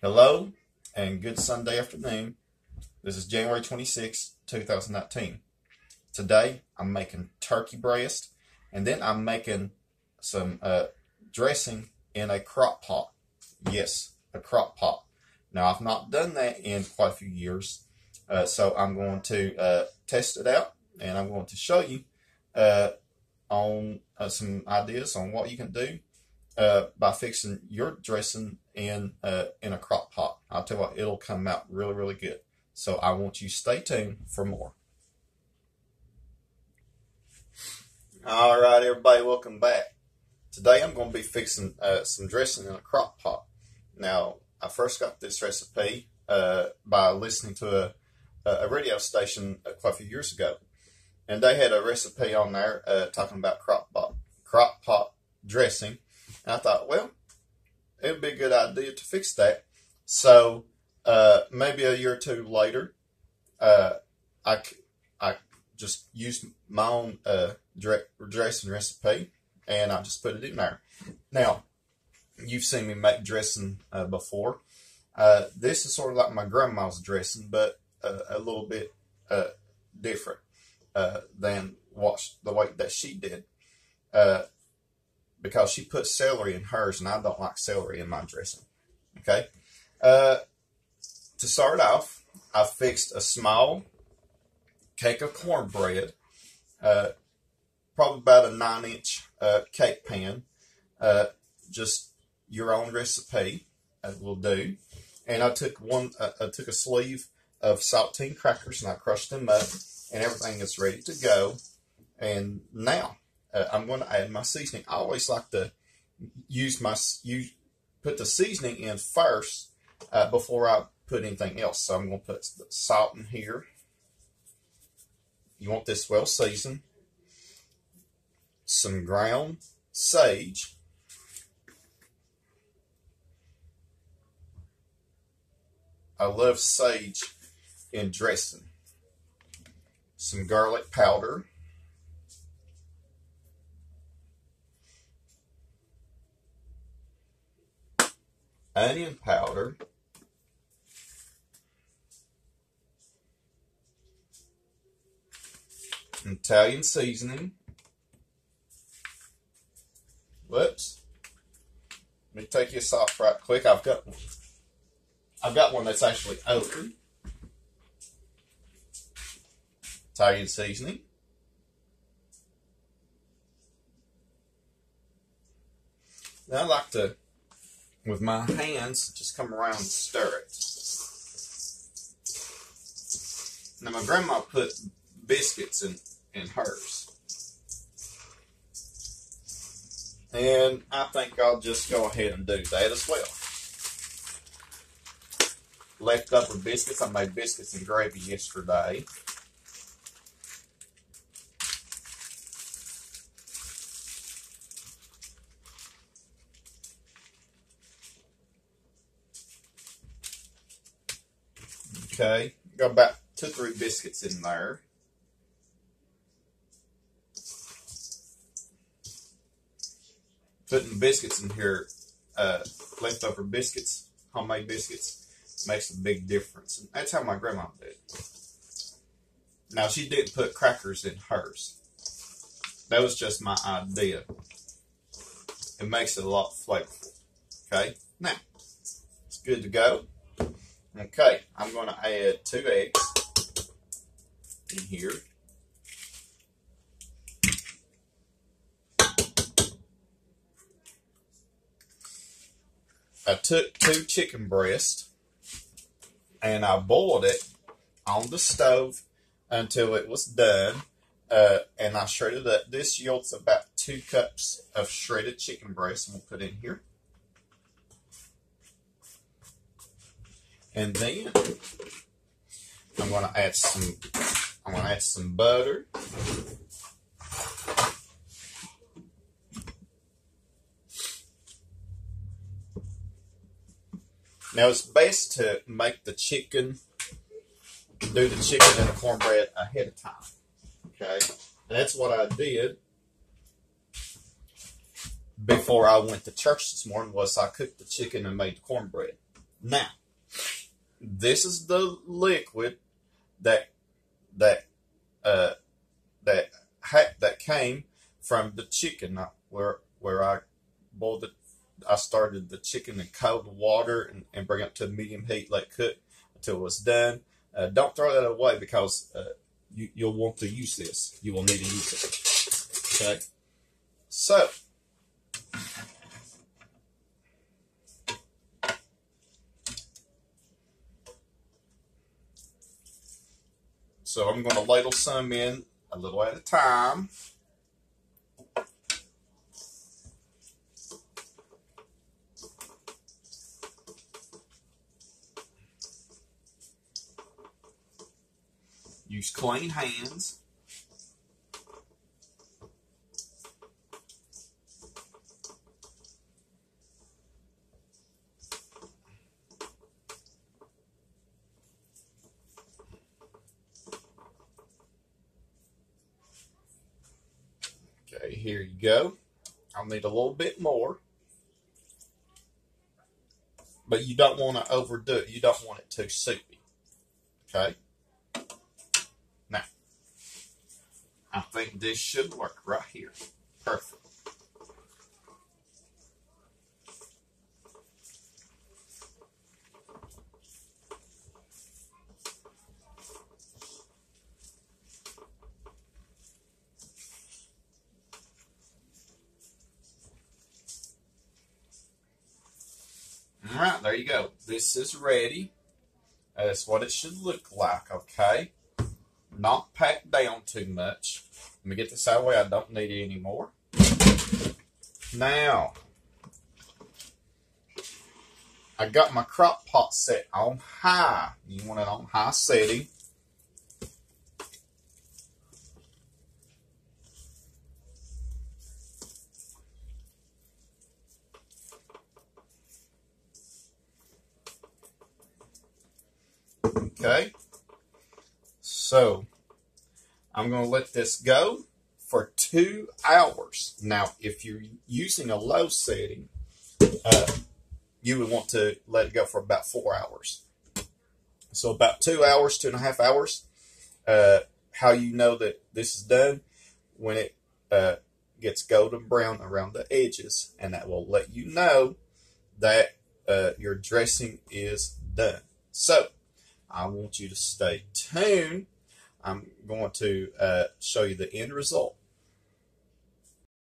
Hello and good Sunday afternoon. This is January 26, 2019. Today I'm making turkey breast and then I'm making some dressing in a crock pot. Yes, a crock pot. Now I've not done that in quite a few years, so I'm going to test it out and I'm going to show you on some ideas on what you can do by fixing your dressing in a crock pot. I'll tell you what, it'll come out really, really good. So I want you to stay tuned for more. All right, everybody, welcome back. Today I'm going to be fixing some dressing in a crock pot. Now, I first got this recipe by listening to a radio station quite a few years ago. And they had a recipe on there talking about crock pot dressing. And I thought, well, it would be a good idea to fix that. So maybe a year or two later, I just used my own dressing recipe, and I just put it in there. Now, you've seen me make dressing before. This is sort of like my grandma's dressing, but a little bit different than the way that she did. Because she put celery in hers, and I don't like celery in my dressing. Okay? To start off, I fixed a small cake of cornbread, probably about a 9-inch cake pan. Just your own recipe will do. And I took a sleeve of saltine crackers, and I crushed them up, and everything is ready to go. And now, I'm going to add my seasoning. I always like to put the seasoning in first before I put anything else. So I'm going to put the salt in here. You want this well seasoned. Some ground sage. I love sage in dressing. Some garlic powder. Onion powder, Italian seasoning. Whoops. Let me take this off right quick. I've got one that's actually open. Italian seasoning. Now I like to, with my hands, just come around and stir it. Now my grandma put biscuits in hers. And I think I'll just go ahead and do that as well. Leftover biscuits. I made biscuits and gravy yesterday. Okay, got about 2 or 3 biscuits in there. Putting biscuits in here, leftover biscuits, homemade biscuits, makes a big difference. And that's how my grandma did. Now, she didn't put crackers in hers. That was just my idea. It makes it a lot flavorful. Okay, now, it's good to go. Okay, I'm going to add 2 eggs in here. I took 2 chicken breasts and I boiled it on the stove until it was done, and I shredded it. This yields about 2 cups of shredded chicken breast. We'll put in here. And then I'm going to add some butter. Now it's best to make the chicken, do the chicken and the cornbread ahead of time. Okay, and that's what I did before I went to church this morning. Was I cooked the chicken and made the cornbread. Now, this is the liquid that that uh, that came from the chicken. Where I boiled it, I started the chicken in cold water and bring it to medium heat, let it cook until it was done. Don't throw that away because you'll want to use this. You will need to use it. Okay, so. So I'm going to ladle some in a little at a time. Use clean hands. Okay, here you go. I'll need a little bit more. But you don't want to overdo it. You don't want it too soupy. Okay? Now, I think this should work right here. Perfect. All right, there you go. This is ready. That's what it should look like, okay? Not packed down too much. Let me get this out of the way. I don't need it anymore. Now, I got my Crock-Pot set on high. You want it on high setting. Okay, so I'm going to let this go for 2 hours. Now, if you're using a low setting, you would want to let it go for about 4 hours. So about 2 hours, 2.5 hours. How you know that this is done? When it gets golden brown around the edges, and that will let you know that your dressing is done. So, I want you to stay tuned. I'm going to show you the end result.